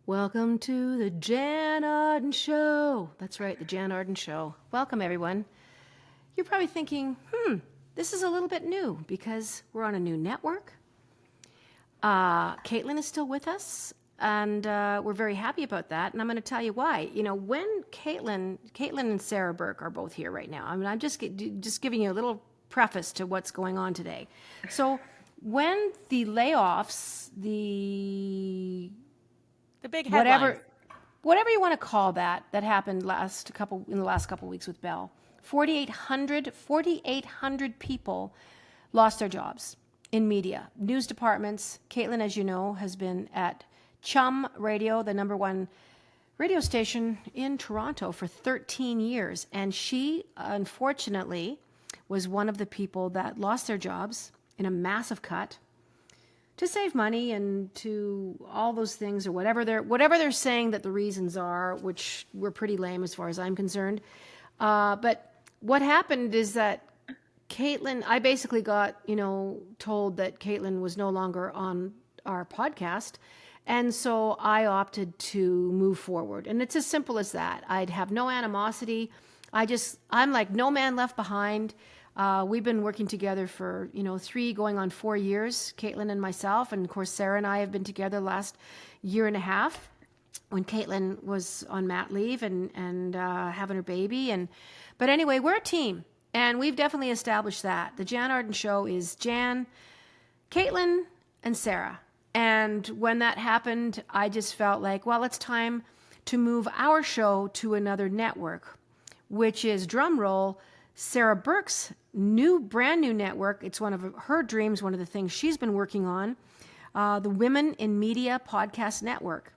Welcome to the Jann Arden Show. That's right, the Jann Arden Show. Welcome, everyone. You're probably thinking, this is a little bit new because we're on a new network. Caitlin is still with us, and we're very happy about that. And I'm going to tell you why. You know, when Caitlin and Sarah Burke are both here right now. I mean, I'm just giving you a little preface to what's going on today. So when the layoffs, the big headlines. whatever you want to call that happened in the last couple of weeks with Bell. 4,800 people lost their jobs in media, news departments. Caitlin, as you know, has been at Chum Radio, the number one radio station in Toronto, for 13 years. And she, unfortunately, was one of the people that lost their jobs in a massive cut to save money and to all those things, or whatever they're saying that the reasons are, which were pretty lame as far as I'm concerned. But what happened is that Caitlin, I basically got, told that Caitlin was no longer on our podcast. And so I opted to move forward. And it's as simple as that. I'd have no animosity. I'm like no man left behind. We've been working together for, 3 going on 4 years, Caitlin and myself. And of course, Sarah and I have been together the last year and a half when Caitlin was on mat leave and having her baby. But anyway, we're a team, and we've definitely established that. The Jann Arden Show is Jann, Caitlin, and Sarah. And when that happened, I just felt like, well, it's time to move our show to another network, which is, drum roll, Sarah Burke's brand new network. It's one of her dreams, one of the things she's been working on, the Women in Media Podcast Network.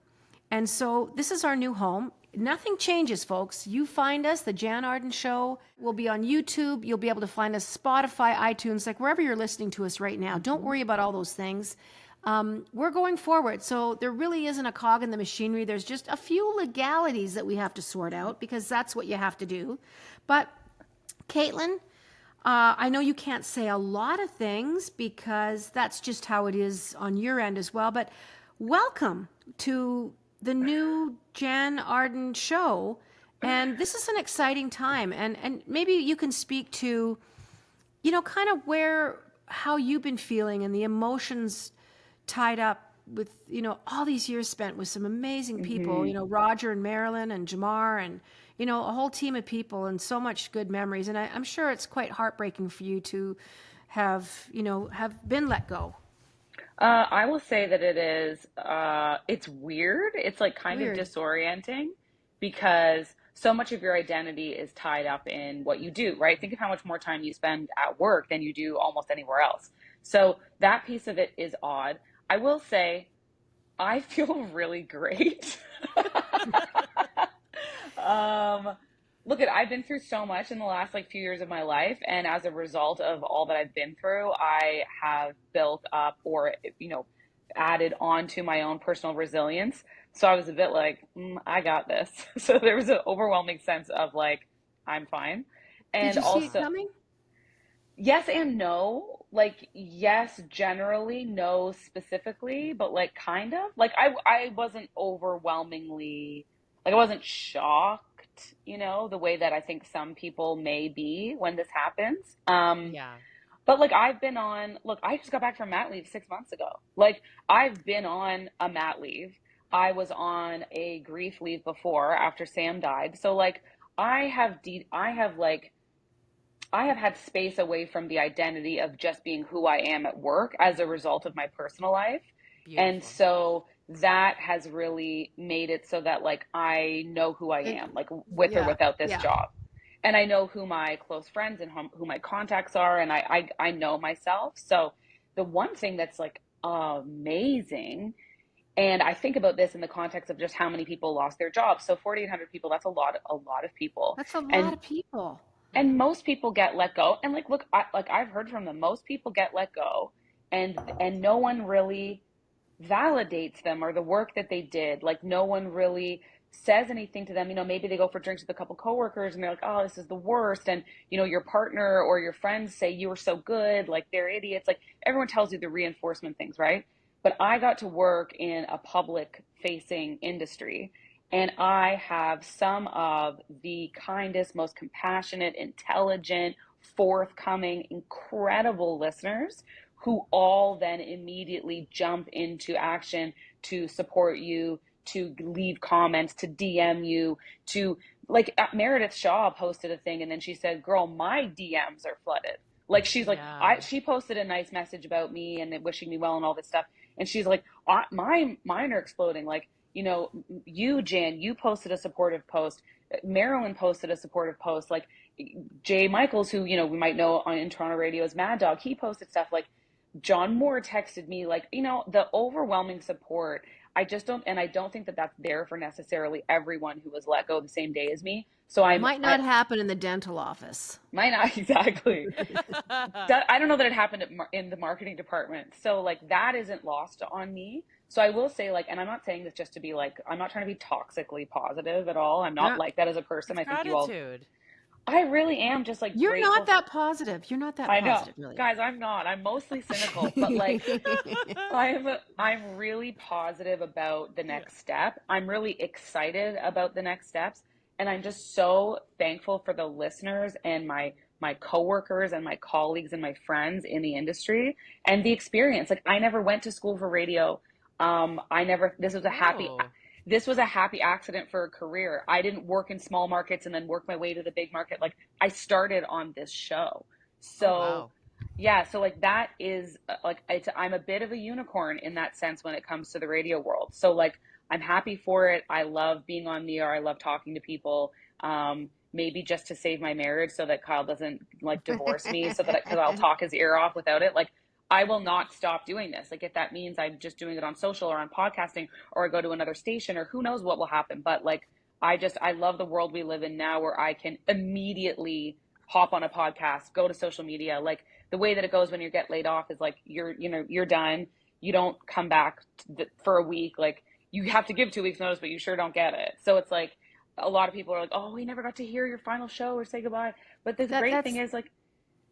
And so this is our new home. Nothing changes, folks. You find us, the Jann Arden Show. We'll be on YouTube. You'll be able to find us Spotify, iTunes, like wherever you're listening to us right now. Don't worry about all those things. We're going forward. So there really isn't a cog in the machinery. There's just a few legalities that we have to sort out, because that's what you have to do. But Caitlin, I know you can't say a lot of things because that's just how it is on your end as well. But welcome to the new Jann Arden Show. And this is an exciting time. And maybe you can speak to, kind of how you've been feeling and the emotions tied up with, all these years spent with some amazing people, Roger and Marilyn and Jamar and, a whole team of people, and so much good memories. And I'm sure it's quite heartbreaking for you to have been let go. I will say that it is, it's weird. It's like kind of disorienting, because so much of your identity is tied up in what you do, right? Think of how much more time you spend at work than you do almost anywhere else. So that piece of it is odd. I will say, I feel really great. I've been through so much in the last few years of my life, and as a result of all that I've been through, I have built up, or added on to my own personal resilience. So I was a bit like, I got this. So there was an overwhelming sense of I'm fine. And Did you see it also, coming? yes and no. Yes, generally, no specifically, but kind of. I wasn't overwhelmingly, I wasn't shocked, the way that I think some people may be when this happens. Yeah. But I've been on, I just got back from mat leave 6 months ago. I've been on a mat leave. I was on a grief leave before, after Sam died. So I have had space away from the identity of just being who I am at work as a result of my personal life. Beautiful. And so that has really made it so that I know who I am, with or without this job. And I know who my close friends and who my contacts are, and I know myself. So the one thing that's amazing, and I think about this in the context of just how many people lost their jobs. So 4,800 people, that's a lot of people. That's a lot of people. And most people get let go. And I've heard from them, most people get let go, and no one really validates them or the work that they did. No one really says anything to them. Maybe they go for drinks with a couple coworkers and they're like, oh, this is the worst. And, your partner or your friends say you were so good, they're idiots. Everyone tells you the reinforcement things, right? but I got to work in a public facing industry. And I have some of the kindest, most compassionate, intelligent, forthcoming, incredible listeners who all then immediately jump into action to support you, to leave comments, to DM you, to like Meredith Shaw posted a thing and then she said, girl, my DMs are flooded. Like she's like, she posted a nice message about me and wishing me well and all this stuff. And she's like, mine are exploding. Like, you know, you, Jan, you posted a supportive post. Marilyn posted a supportive post. Like Jay Michaels, who, you know, we might know in Toronto radio as Mad Dog, he posted stuff. Like John Moore texted me, like, you know, the overwhelming support. I don't think that that's there for necessarily everyone who was let go the same day as me. So might not happen in the dental office. Might not, exactly. I don't know that it happened in the marketing department. So like that isn't lost on me. So I will say, like, and I'm not saying this just to be like, I'm not trying to be toxically positive at all. I'm not like that as a person. It's I think gratitude. I really am just like you're grateful. Not that positive. You're not that positive, I know. really. Guys, I'm not. I'm mostly cynical, but like I'm really positive about the next step. I'm really excited about the next steps, and I'm just so thankful for the listeners and my coworkers and my colleagues and my friends in the industry and the experience. Like I never went to school for radio. This was a happy accident for a career. I didn't work in small markets and then work my way to the big market. Like I started on this show. So yeah, so like that is like, I'm a bit of a unicorn in that sense when it comes to the radio world. So like, I'm happy for it. I love being on the air. I love talking to people. Maybe just to save my marriage so that Kyle doesn't like divorce me because I'll talk his ear off without it. Like, I will not stop doing this. Like if that means I'm just doing it on social or on podcasting or I go to another station or who knows what will happen. But like, I love the world we live in now where I can immediately hop on a podcast, go to social media. Like the way that it goes when you get laid off is like, you're done. You don't come back for a week. Like you have to give 2 weeks notice, but you sure don't get it. So it's like, a lot of people are like, oh, we never got to hear your final show or say goodbye. But the great thing is like,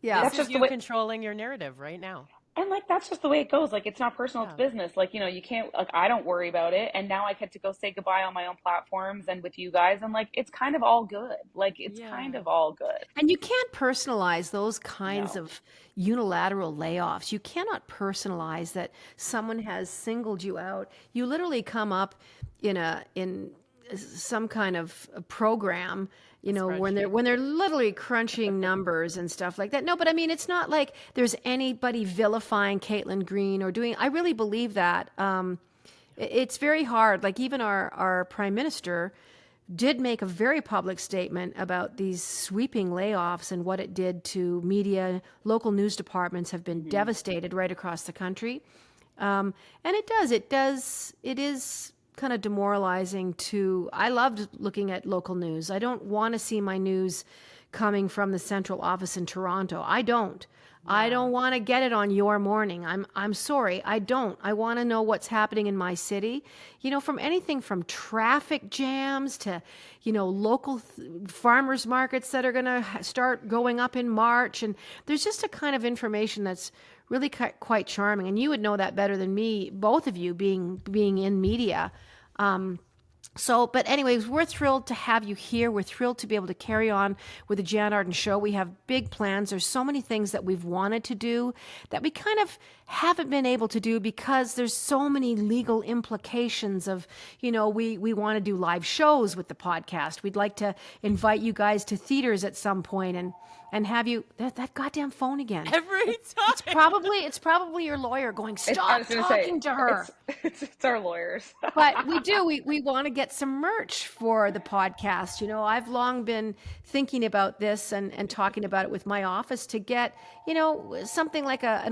that's just you controlling your narrative right now. And like, that's just the way it goes. Like, it's not personal, it's business. Like, you know, you can't, like, I don't worry about it. And now I get to go say goodbye on my own platforms and with you guys. And like, it's kind of all good. Like, it's kind of all good. And you can't personalize those kinds of unilateral layoffs. You cannot personalize that someone has singled you out. You literally come up in some kind of a program, you know, when they're literally crunching numbers and stuff like that. No, but I mean, it's not like there's anybody vilifying Caitlin Green or doing. I really believe that. It's very hard. Like even our prime minister did make a very public statement about these sweeping layoffs and what it did to media. Local news departments have been devastated right across the country, and it is kind of demoralizing to. I loved looking at local news. I don't want to see my news coming from the central office in Toronto. I don't want to get it on your morning. I'm sorry. I don't. I want to know what's happening in my city. You know, from anything from traffic jams to, you know, local farmers markets that are going to start going up in March. And there's just a kind of information that's really quite charming. And you would know that better than me, both of you being in media. But anyways, we're thrilled to have you here. We're thrilled to be able to carry on with the Jann Arden Show. We have big plans. There's so many things that we've wanted to do that we kind of haven't been able to do because there's so many legal implications of, you know, we want to do live shows with the podcast. We'd like to invite you guys to theaters at some point and have you that goddamn phone again. Every time. It's probably your lawyer going, stop talking to her. It's our lawyers. But we want to get some merch for the podcast. You know, I've long been thinking about this and talking about it with my office to get, you know, something like a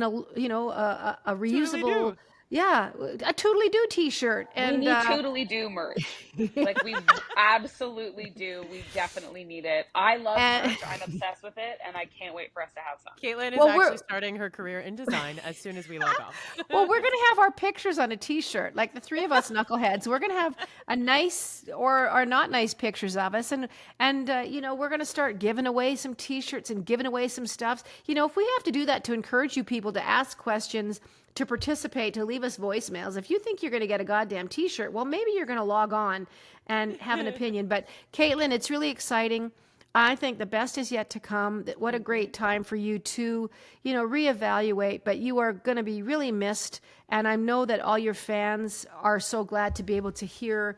reusable. Yeah, a Toodly Doo t-shirt. And we need Toodly Doo merch. Like we absolutely do. We definitely need it. I love merch. I'm obsessed with it, and I can't wait for us to have some. Caitlin is actually starting her career in design as soon as we log off. Well, we're going to have our pictures on a t-shirt, like the three of us knuckleheads. We're going to have a nice or not nice pictures of us, and you know, we're going to start giving away some t-shirts and giving away some stuffs. You know, if we have to do that to encourage you people to ask questions, to participate, to leave us voicemails. If you think you're going to get a goddamn t-shirt, well, maybe you're going to log on and have an opinion. But Caitlin, it's really exciting. I think the best is yet to come. What a great time for you to, reevaluate, but you are going to be really missed. And I know that all your fans are so glad to be able to hear,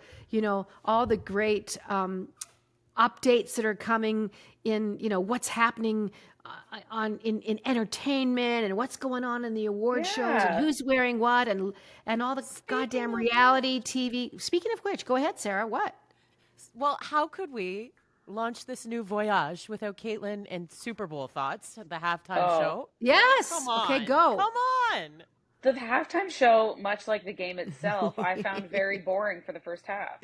all the great updates that are coming in, what's happening in entertainment and what's going on in the award shows and who's wearing what and all the goddamn reality TV. Speaking of which, go ahead, Sarah. What? Well, how could we launch this new voyage without Caitlin and Super Bowl thoughts, the halftime show? Yes. Come on. Okay, go. Come on. The halftime show, much like the game itself, I found very boring for the first half.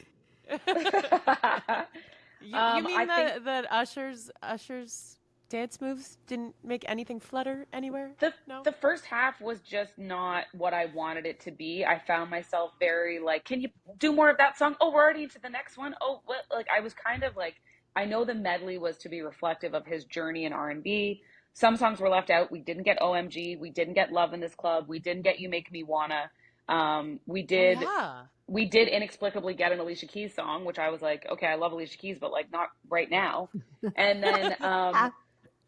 You mean that Usher's dance moves didn't make anything flutter anywhere? No? The first half was just not what I wanted it to be. I found myself very like, can you do more of that song? Oh, we're already into the next one. Oh, what? Like I was kind of like, I know the medley was to be reflective of his journey in R&B. Some songs were left out. We didn't get OMG. We didn't get Love in This Club. We didn't get You Make Me Wanna. We did inexplicably get an Alicia Keys song, which I was like, okay, I love Alicia Keys, but like not right now. And then,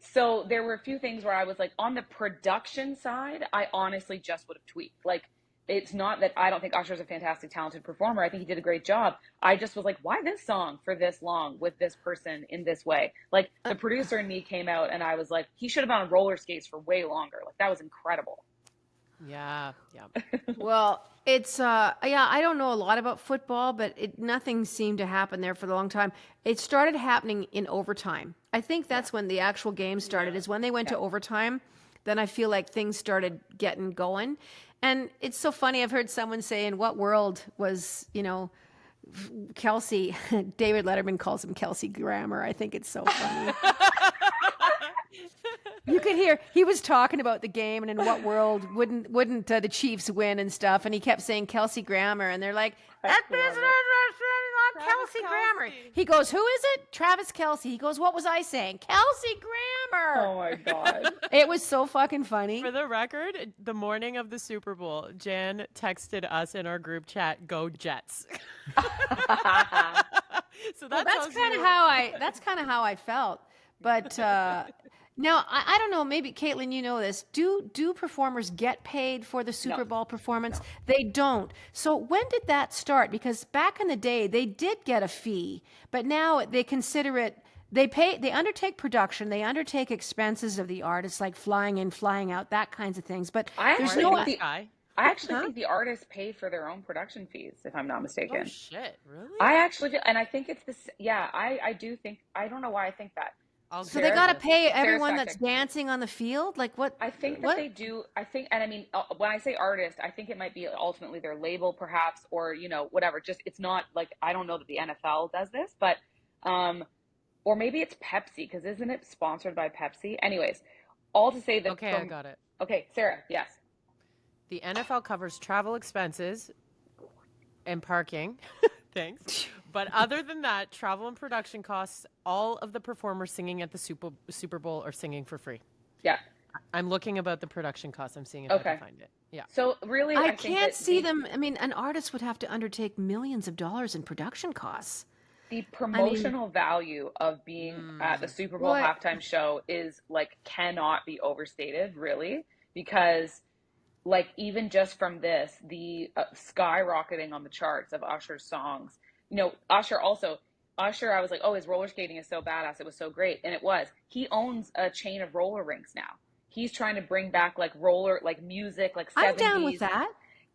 so there were a few things where I was like, on the production side, I honestly just would have tweaked. Like, it's not that I don't think Usher's a fantastic, talented performer. I think he did a great job. I just was like, why this song for this long with this person in this way? Like the producer in me came out and I was like, he should have been on roller skates for way longer. Like that was incredible. Yeah. Well, it's I don't know a lot about football, but nothing seemed to happen there for a long time. It started happening in overtime. I think that's when the actual game started, is when they went to overtime. Then I feel like things started getting going. And it's so funny. I've heard someone say, in what world was, Kelsey, David Letterman calls him Kelsey Grammer. I think it's so funny. You could hear he was talking about the game and in what world wouldn't the Chiefs win and stuff, and he kept saying Kelsey Grammer, and they're like, that is not Kelsey Grammer. He goes, who is it? Travis Kelsey. He goes, what was I saying? Kelsey Grammer. Oh my God. It was so fucking funny. For the record, the morning of the Super Bowl, Jann texted us in our group chat, "Go Jets." So that's kind of how I felt. But now, I don't know, maybe, Caitlin, you know this. Do performers get paid for the Super Bowl performance? No. They don't. So when did that start? Because back in the day, they did get a fee, but now they consider it, they undertake production, they undertake expenses of the artists, like flying in, flying out, that kinds of things. But I actually Huh? think the artists pay for their own production fees, if I'm not mistaken. Oh shit, really? I actually do, and I think it's this. Yeah, I do think. I don't know why I think that. So they got to pay everyone that's dancing on the field? Like what? I think that they do. I think, and I mean, when I say artist, I think it might be ultimately their label, perhaps, or whatever. Just it's not like, I don't know that the NFL does this, but or maybe it's Pepsi, because isn't it sponsored by Pepsi? Anyways, all to say that. Okay, I got it. Okay, Sarah, yes. The NFL covers travel expenses and parking. Thanks. But other than that, travel and production costs, all of the performers singing at the Super Bowl are singing for free. Yeah. I'm looking about the production costs. I'm seeing if I can find it. Yeah. So really, I can't see them. I mean, an artist would have to undertake millions of dollars in production costs. The promotional value of being at the Super Bowl halftime show is like, cannot be overstated, really, because like, even just from this, the skyrocketing on the charts of Usher's songs. Usher, I was like, oh, his roller skating is so badass. It was so great. And it was. He owns a chain of roller rinks now. He's trying to bring back like roller, like music, like 70s. I'm down with that.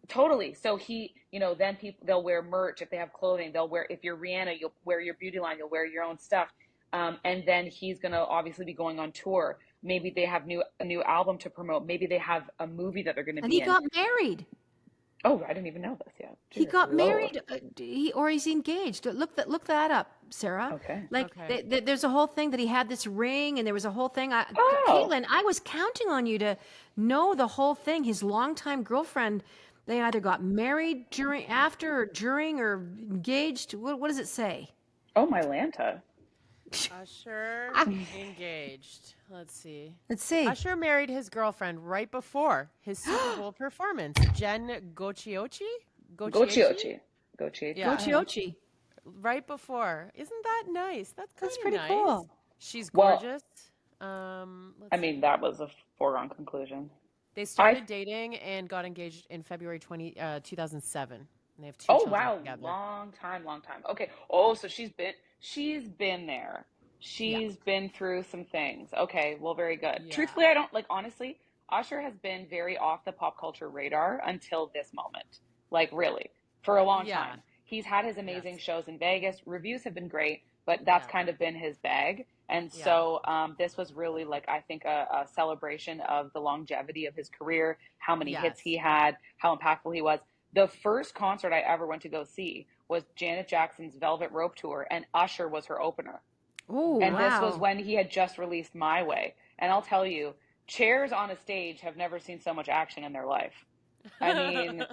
Totally. So he, then people, they'll wear merch if they have clothing. They'll wear, if you're Rihanna, you'll wear your beauty line, you'll wear your own stuff. And then he's going to obviously be going on tour. Maybe they have a new album to promote. Maybe they have a movie that they're going to be in. And he got married. Oh, I didn't even know this yet. He got married, or he's engaged. Look that up, Sarah. Okay. There's a whole thing that he had this ring, and there was a whole thing. Caitlin, I was counting on you to know the whole thing. His longtime girlfriend, they either got married after, or during, or engaged. What does it say? Oh, my Lanta. Usher engaged. Let's see. Let's see. Usher married his girlfriend right before his Super Bowl performance, Jen Gochiochi. Gochiochi. Yeah, Gochiochi. right before. Isn't that nice? That's That's pretty pretty nice. cool. She's Well, gorgeous. I mean, that was a foregone conclusion. They started dating and got engaged in February 2007. And they have two Oh children wow, together. long time. Okay. Oh, so she's been there. Yeah. She's been through some things. Okay, well, very good. Yeah. Truthfully, I don't like honestly, Usher has been very off the pop culture radar until this moment. Like really, for a long Yeah. time. He's had his amazing shows in Vegas. Reviews have been great, but that's Yeah. kind of been his bag. And Yeah. so this was really like I think a celebration of the longevity of his career, how many hits he had, how impactful he was. The first concert I ever went to go see was Janet Jackson's Velvet Rope Tour, and Usher was her opener. Oh, And wow. this was when he had just released My Way. And I'll tell you, chairs on a stage have never seen so much action in their life. I mean,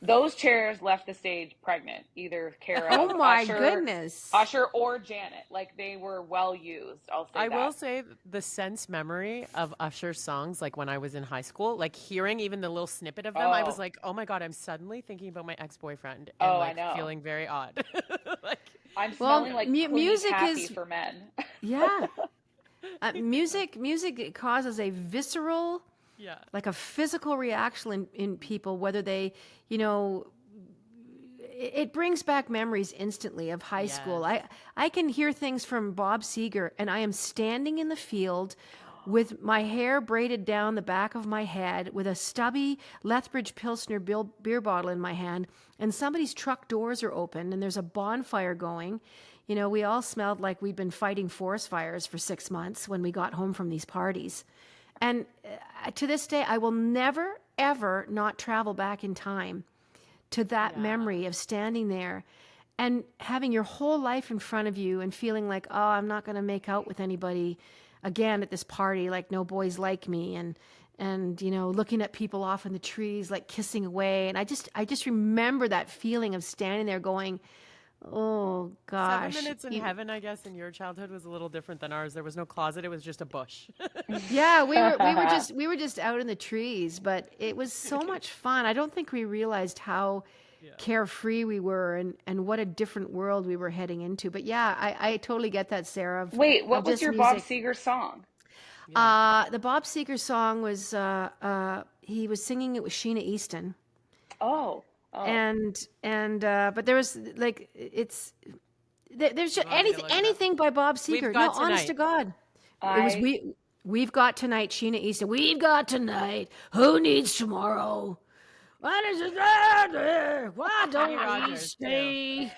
those chairs left the stage pregnant, either care of Oh my Usher, goodness. Usher or Janet. Like they were well used. I'll say I that. will say the sense memory of Usher's songs, like when I was in high school, like hearing even the little snippet of them, I was like, oh my God, I'm suddenly thinking about my ex-boyfriend and I like know. feeling very odd. Like, I'm smelling like music taffy is for men. Yeah. Music it causes a visceral, yeah. like a physical reaction in people, whether they, it brings back memories instantly of high school. I can hear things from Bob Seager, and I am standing in the field with my hair braided down the back of my head with a stubby Lethbridge Pilsner beer bottle in my hand, and somebody's truck doors are open and there's a bonfire going. We all smelled like we'd been fighting forest fires for 6 months when we got home from these parties. And to this day, I will never, ever not travel back in time to that memory of standing there and having your whole life in front of you and feeling like, oh, I'm not going to make out with anybody again at this party, like no boys like me, and looking at people off in the trees, like kissing away. And I just remember that feeling of standing there going, oh gosh. 7 Minutes in Heaven, I guess, in your childhood was a little different than ours. There was no closet; it was just a bush. Yeah, we were just out in the trees, but it was so much fun. I don't think we realized how carefree we were and what a different world we were heading into. But yeah, I totally get that, Sarah. Wait, what was your music. Bob Seger song? The Bob Seger song was he was singing it with Sheena Easton. Oh. And but there was like there's just anything by Bob Seger. No, honest to God, it was we've got tonight. Sheena Easton. We've got tonight. Who needs tomorrow? What is it? Why don't we stay?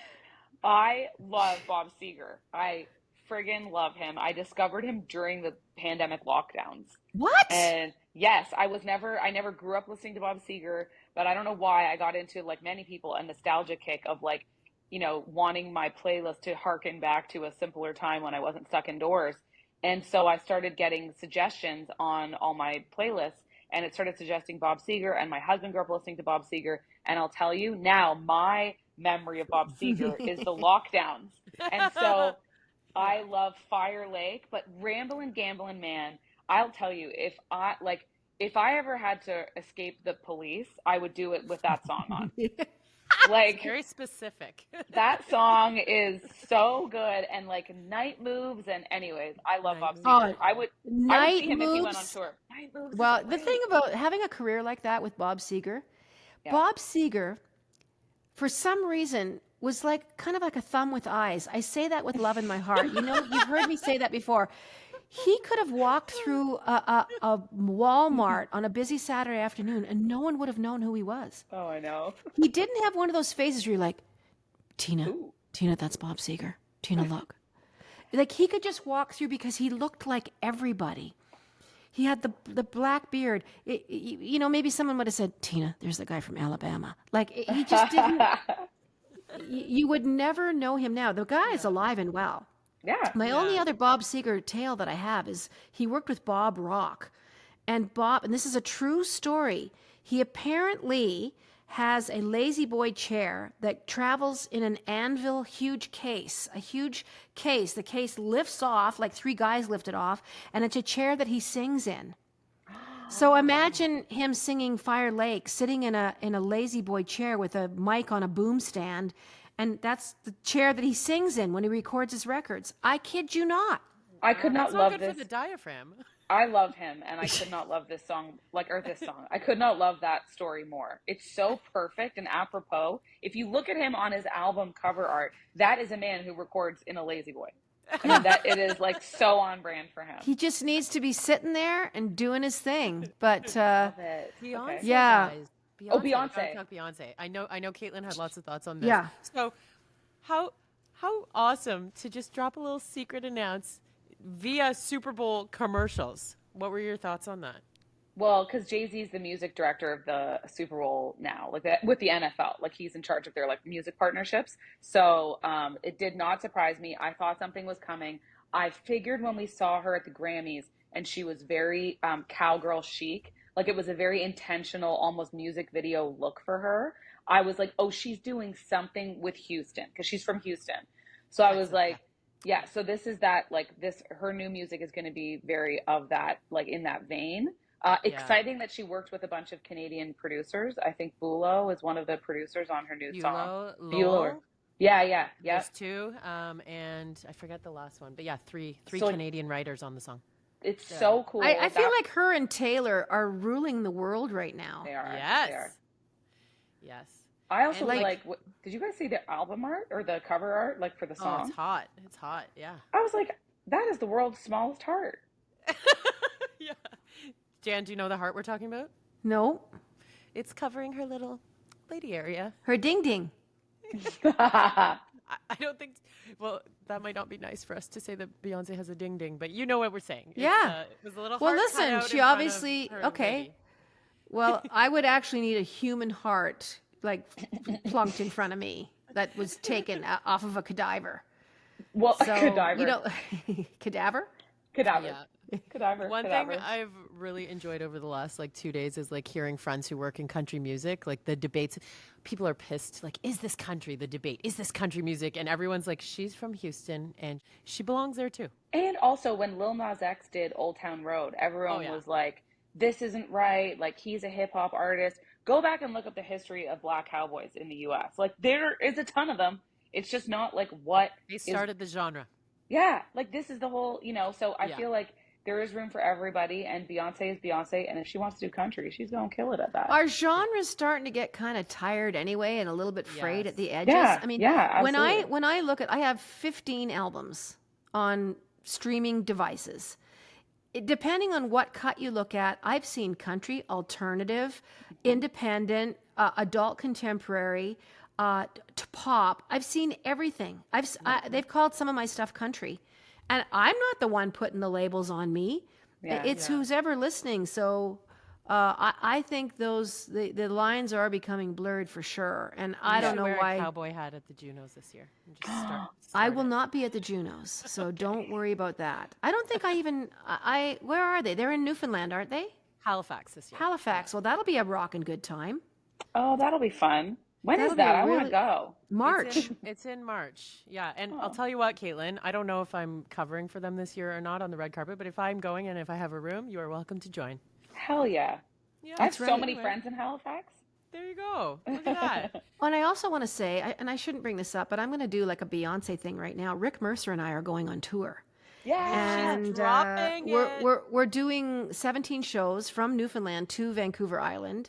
I love Bob Seger. I friggin' love him. I discovered him during the pandemic lockdowns. What? And yes, I never grew up listening to Bob Seger, but I don't know why I got into, like many people, a nostalgia kick of like, wanting my playlist to harken back to a simpler time when I wasn't stuck indoors. And so I started getting suggestions on all my playlists, and it started suggesting Bob Seger, and my husband grew up listening to Bob Seger. And I'll tell you now, my memory of Bob Seger is the lockdowns. And so I love Fire Lake, but Ramblin' Gamblin' Man, I'll tell you, if I ever had to escape the police, I would do it with that song on. Like, very specific. That song is so good, and like Night Moves, and anyways, I love Bob Seger. I would see him if he went on tour. Night Moves. Well, the thing about having a career like that with Bob Seger, Bob Seger, for some reason, was like kind of like a thumb with eyes. I say that with love in my heart. You've heard me say that before. He could have walked through a Walmart on a busy Saturday afternoon and no one would have known who he was. Oh, I know. He didn't have one of those phases where you're like, Tina, that's Bob Seger. Tina, look. Like he could just walk through because he looked like everybody. He had the black beard. Maybe someone would have said, Tina, there's the guy from Alabama. Like he just didn't. You would never know him now. The guy is alive and well. Yeah. My only other Bob Seger tale that I have is he worked with Bob Rock. And this is a true story, he apparently has a lazy boy chair that travels in an anvil huge case, a huge case. The case lifts off, like 3 guys lift it off, and it's a chair that he sings in. So imagine him singing Fire Lake, sitting in a lazy boy chair with a mic on a boom stand, and that's the chair that he sings in when he records his records. I kid you not. I could not That's love not good this. for the diaphragm. I love him, and I could not love this song, this song. I could not love that story more. It's so perfect and apropos. If you look at him on his album cover art, that is a man who records in a lazy boy. I mean, that it is like so on brand for him. He just needs to be sitting there and doing his thing. But Love it. Beyonce, Okay. Yeah. guys. Oh, We Beyonce. gotta talk Beyonce. I know Caitlin had lots of thoughts on this. Yeah. So how awesome to just drop a little secret announce via Super Bowl commercials. What were your thoughts on that? Well, because Jay-Z's the music director of the Super Bowl now, like that with the NFL, like he's in charge of their like music partnerships. So it did not surprise me. I thought something was coming. I figured when we saw her at the Grammys and she was very cowgirl chic, like it was a very intentional, almost music video look for her. I was like, oh, she's doing something with Houston because she's from Houston. So I was like, yeah, so this is that, like this, her new music is going to be very of that, like in that vein. Exciting that she worked with a bunch of Canadian producers. I think Bulow is one of the producers on her new song. Bulow. Yeah. There's 2, and I forget the last one, but yeah, three Canadian writers on the song. It's so cool. I feel like her and Taylor are ruling the world right now. They are. Yes. They are. Yes. I also like did you guys see the album art or the cover art, like for the song? Oh, it's hot. It's hot. Yeah. I was like, that is the world's smallest heart. Yeah. Jan, do you know the heart we're talking about? No. It's covering her little lady area. Her ding ding. I don't think. Well, that might not be nice for us to say that Beyonce has a ding ding, but you know what we're saying. Yeah. It was a little. Well, heart cut listen, out she in front of obviously her okay. lady. Well, I would actually need a human heart, like plunked in front of me, that was taken off of a cadaver. Well, So, cadaver. you know, cadaver. Cadaver. Yeah. Cadaver. One cadaver. thing I've really enjoyed over the last like 2 days is like hearing friends who work in country music, like the debates. People are pissed. Like, is this country? The debate is this country music, and everyone's like, she's from Houston and she belongs there too. And also, when Lil Nas X did Old Town Road, everyone was like, this isn't right. Like, he's a hip hop artist. Go back and look up the history of black cowboys in the U.S. Like, there is a ton of them. It's just not like what They started the genre. Yeah, like this is the whole, so I feel like there is room for everybody, and Beyonce is Beyonce, and if she wants to do country, she's going to kill it at that. Our genre's starting to get kind of tired anyway and a little bit frayed at the edges. Yeah, I mean, yeah, when absolutely. I look at, I have 15 albums on streaming devices. Depending on what cut you look at, I've seen country, alternative, independent, adult contemporary, to pop. I've seen everything. They've called some of my stuff country, and I'm not the one putting the labels on me. It's who's ever listening. So I think the lines are becoming blurred for sure, and I don't know wear why. a cowboy hat at the Junos this year. And just start I will not be at the Junos, so don't worry about that. I don't think I even. Where are they? They're in Newfoundland, aren't they? Halifax this year. Halifax. Well, that'll be a rockin' good time. Oh, that'll be fun. When is That'll be that? a I want really- to go. March. It's in March. Yeah. And I'll tell you what, Caitlin, I don't know if I'm covering for them this year or not on the red carpet, but if I'm going and if I have a room, you are welcome to join. Hell yeah. Yeah, I have so right. many friends in Halifax. There you go. Look at that. And I also want to say, and I shouldn't bring this up, but I'm going to do like a Beyonce thing right now. Rick Mercer and I are going on tour. Yeah. And dropping we're doing 17 shows from Newfoundland to Vancouver Island,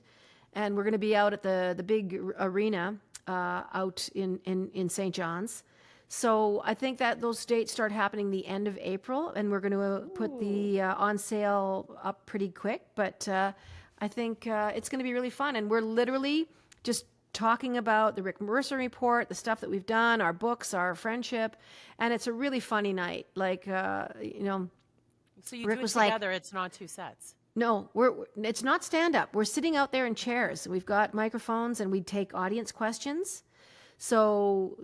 and we're going to be out at the big arena out in St. John's. So I think that those dates start happening the end of April, and we're going to put the on sale up pretty quick. But I think it's going to be really fun, and we're literally just talking about the Rick Mercer report, the stuff that we've done, our books, our friendship, and it's a really funny night. Like So you Rick do it was like- together. It's not 2 sets. no, it's not stand up. We're sitting out there in chairs. We've got microphones, and we take audience questions. So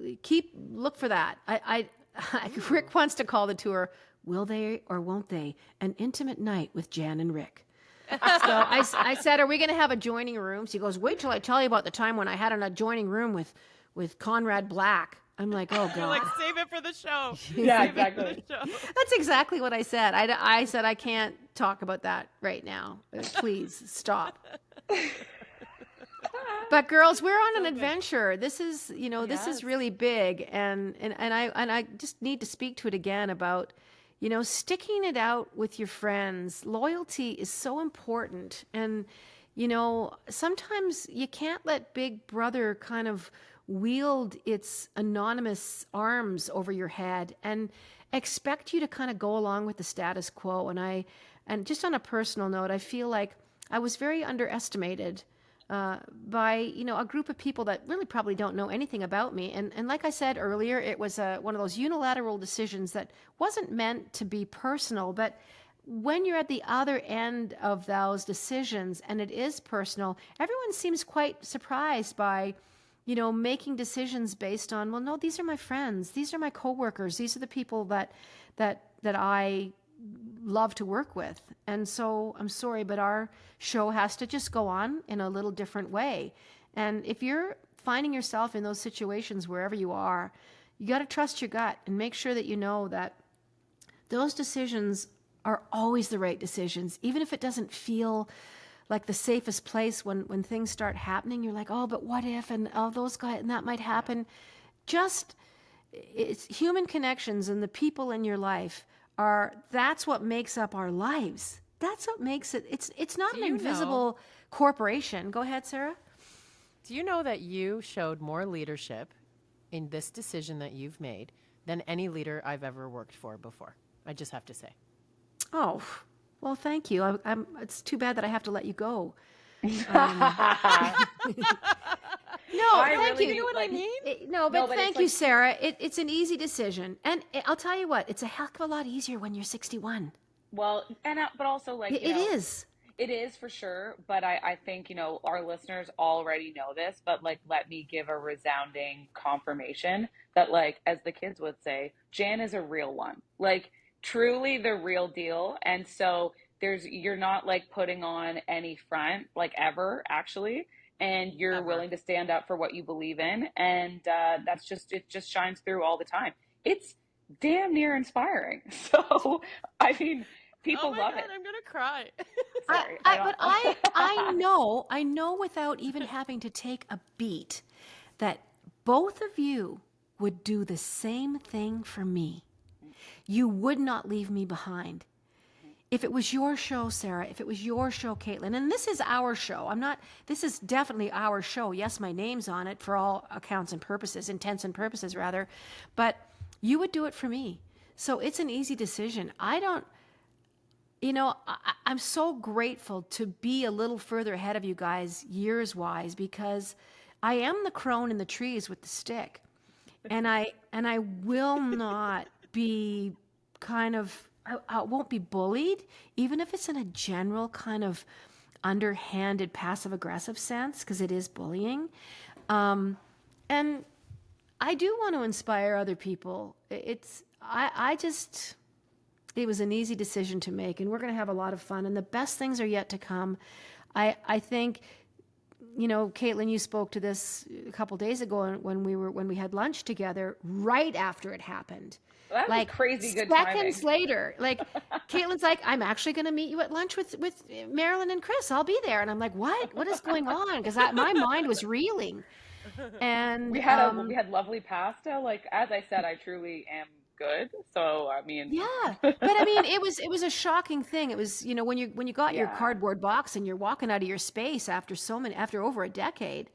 look for that. Rick wants to call the tour "Will They or Won't They? An Intimate Night with Jann and Rick." I said, are we going to have adjoining rooms? He goes, wait till I tell you about the time when I had an adjoining room with Conrad Black. I'm like, oh You're God. like, save it for the show. Yeah, Save it for exactly. the show. That's exactly what I said. I said, I can't talk about that right now. Please stop. But girls, we're on an adventure. This is, this is Yes. really big. And I just need to speak to it again about, sticking it out with your friends. Loyalty is so important. And, sometimes you can't let Big Brother kind of wield its anonymous arms over your head and expect you to kind of go along with the status quo. And just on a personal note, I feel like I was very underestimated by a group of people that really probably don't know anything about me. And like I said earlier, it was one of those unilateral decisions that wasn't meant to be personal, but when you're at the other end of those decisions and it is personal, everyone seems quite surprised by making decisions based on, well, no, these are my friends, these are my coworkers, these are the people that I love to work with. And so I'm sorry, but our show has to just go on in a little different way. And if you're finding yourself in those situations wherever you are, you got to trust your gut and make sure that you know that those decisions are always the right decisions, even if it doesn't feel like the safest place when things start happening. You're like, oh, but what if, and oh, those guys, and that might happen. It's human connections and the people in your life that's what makes up our lives. That's what makes it. It's not an invisible corporation. Go ahead, Sarah. Do you know that you showed more leadership in this decision that you've made than any leader I've ever worked for before? I just have to say. Oh, well, thank you. It's too bad that I have to let you go. No, thank you. You know what I mean? But thank you, Sarah. It's an easy decision. And I'll tell you what, it's a heck of a lot easier when you're 61. Well, but also like, It is. It is for sure, but I think, our listeners already know this, but like, let me give a resounding confirmation that, like, as the kids would say, Jann is a real one, like truly the real deal. And so you're not like putting on any front, like ever actually, and you're willing to stand up for what you believe in. And it just shines through all the time. It's damn near inspiring. So, I mean, people love it. I'm gonna cry. Sorry, I know without even having to take a beat that both of you would do the same thing for me. You would not leave me behind. If it was your show, Sarah, if it was your show, Caitlin, and this is our show. This is definitely our show. Yes, my name's on it for all intents and purposes rather, but you would do it for me. So it's an easy decision. I'm so grateful to be a little further ahead of you guys years wise, because I am the crone in the trees with the stick, and I will not be I won't be bullied, even if it's in a general kind of underhanded passive aggressive sense, because it is bullying. And I do want to inspire other people. It was an easy decision to make, and we're going to have a lot of fun, and the best things are yet to come. I think, Caitlin, you spoke to this a couple days ago when we had lunch together right after it happened. Well, that was like crazy good seconds timing. later, like Caitlin's like, I'm actually going to meet you at lunch with Marilyn and Chris. I'll be there. And I'm like, what is going on? Because my mind was reeling. And we had lovely pasta. Like, as I said, I truly am good. So, I mean, yeah, but I mean, it was a shocking thing. It was, when you got your cardboard box and you're walking out of your space after over a decade,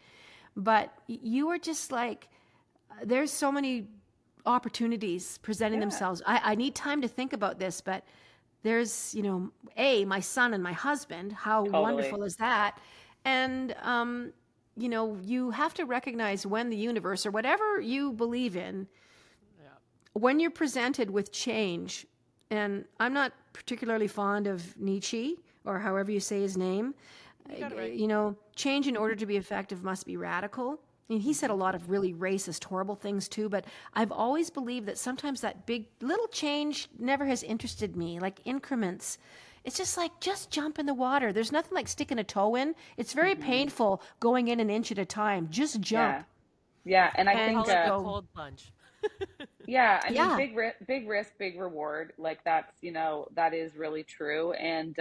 but you were just like, there's so many opportunities presenting themselves. I need time to think about this, but there's, my son and my husband, how wonderful is that? And, you have to recognize when the universe or whatever you believe in, when you're presented with change, and I'm not particularly fond of Nietzsche, or however you say his name, change in order to be effective must be radical. I mean, he said a lot of really racist, horrible things too, but I've always believed that sometimes that big little change never has interested me, like increments It's just like, just jump in the water. There's nothing like sticking a toe in. It's very painful going in an inch at a time. Just jump. Yeah. Yeah. And I And think, Call it the so, cold plunge. yeah, I mean, yeah. big risk, big reward. Like that's, that is really true. And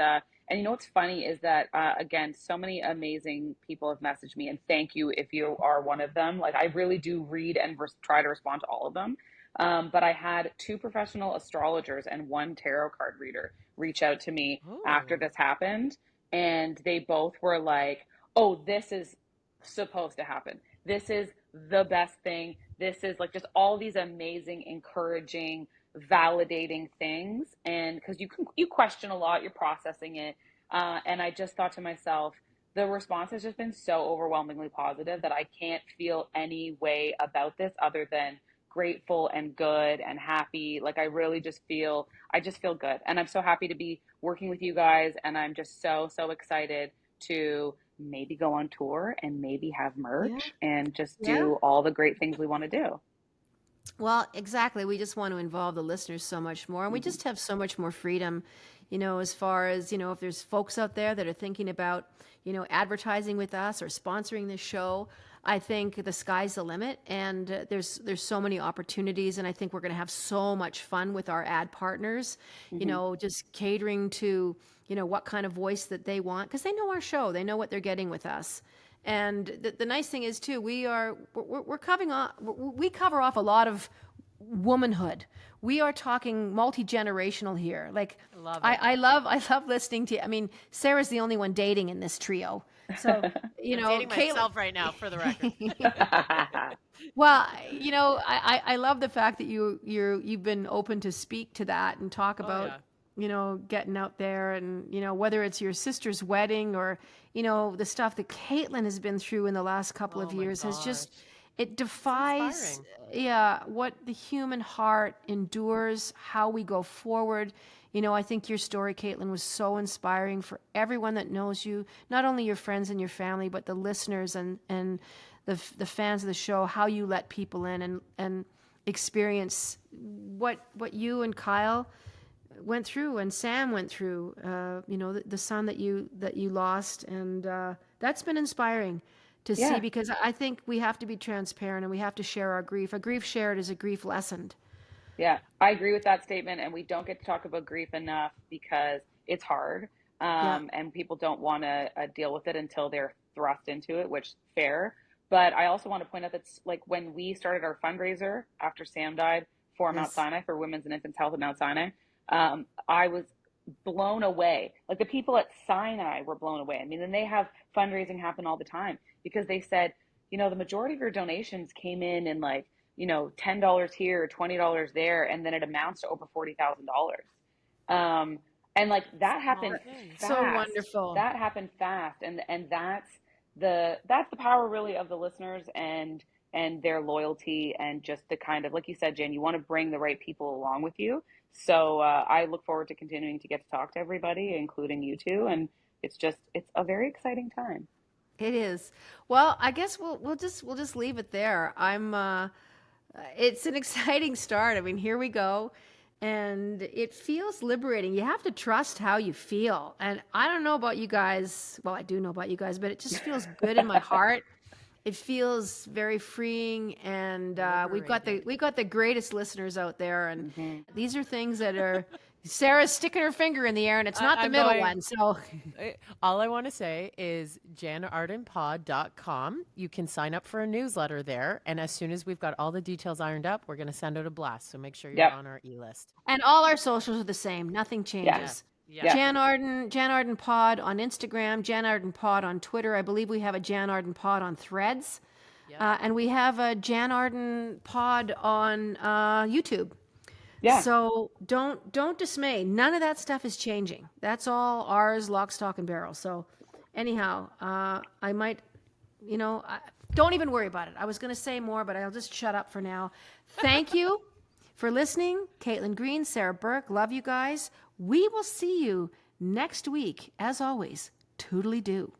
what's funny is that, again, so many amazing people have messaged me, and thank you if you are one of them. Like I really do read and try to respond to all of them. But I had two professional astrologers and one tarot card reader reach out to me after Oh. this happened. And they both were like, oh, this is supposed to happen. This is the best thing. This is like just all these amazing, encouraging, validating things. And because you question a lot, you're processing it. And I just thought to myself, the response has just been so overwhelmingly positive that I can't feel any way about this other than grateful and good and happy. Like I just feel good. And I'm so happy to be working with you guys. And I'm just so excited to maybe go on tour and maybe have Yeah. merch and just Yeah. do all the great things we want to do. Well, exactly. We just want to involve the listeners so much more. And we just have so much more freedom, as far as, if there's folks out there that are thinking about, advertising with us or sponsoring this show, I think the sky's the limit. And there's so many opportunities. And I think we're going to have so much fun with our ad partners, just catering to, what kind of voice that they want, because they know our show. They know what they're getting with us. And the nice thing is too, we're covering off, we cover off a lot of womanhood. We are talking multi-generational here. Like Love it. I love listening to. I mean, Sarah's the only one dating in this trio. So I'm dating myself right now, for the record. Well, I love the fact that you've been open to speak to that and talk about getting out there and, whether it's your sister's wedding or, the stuff that Caitlin has been through in the last couple of years has just, it defies, what the human heart endures, how we go forward. I think your story, Caitlin, was so inspiring for everyone that knows you, not only your friends and your family, but the listeners and the fans of the show, how you let people in and experience what you and Kyle went through and Sam went through, the son that you lost. And that's been inspiring to see, because I think we have to be transparent and we have to share our grief. A grief shared is a grief lessened. Yeah, I agree with that statement. And we don't get to talk about grief enough because it's hard. And people don't want to deal with it until they're thrust into it, which fair. But I also want to point out that like when we started our fundraiser after Sam died for Mount Sinai, for Women's and Infants Health at Mount Sinai, I was blown away. Like the people at Sinai were blown away. I mean, and they have fundraising happen all the time because they said, the majority of your donations came in like, $10 here, $20 there, and then it amounts to over $40,000. And like that happened fast. So wonderful. That happened fast. And that's the power really of the listeners and their loyalty and just the kind of, like you said, Jen, you want to bring the right people along with you. So I look forward to continuing to get to talk to everybody, including you two. And it's a very exciting time. It is. Well, I guess we'll just leave it there. It's an exciting start. I mean, here we go. And it feels liberating. You have to trust how you feel. And I don't know about you guys. Well, I do know about you guys, but it just feels good in my heart. It feels very freeing, and we've got the greatest listeners out there, and these are things that are. Sarah's sticking her finger in the air, and it's not the middle one. So, all I want to say is JannArdenPod.com. You can sign up for a newsletter there, and as soon as we've got all the details ironed up, we're going to send out a blast. So make sure you're on our e-list. And all our socials are the same. Nothing changes. Yeah. Jann Arden Pod on Instagram, Jann Arden Pod on Twitter. I believe we have a Jann Arden Pod on Threads, and we have a Jann Arden Pod on YouTube. Yeah. So don't dismay. None of that stuff is changing. That's all ours, lock, stock, and barrel. So anyhow, I might, don't even worry about it. I was going to say more, but I'll just shut up for now. Thank you for listening. Caitlin Green, Sarah Burke, love you guys. We will see you next week. As always, toodly-doo.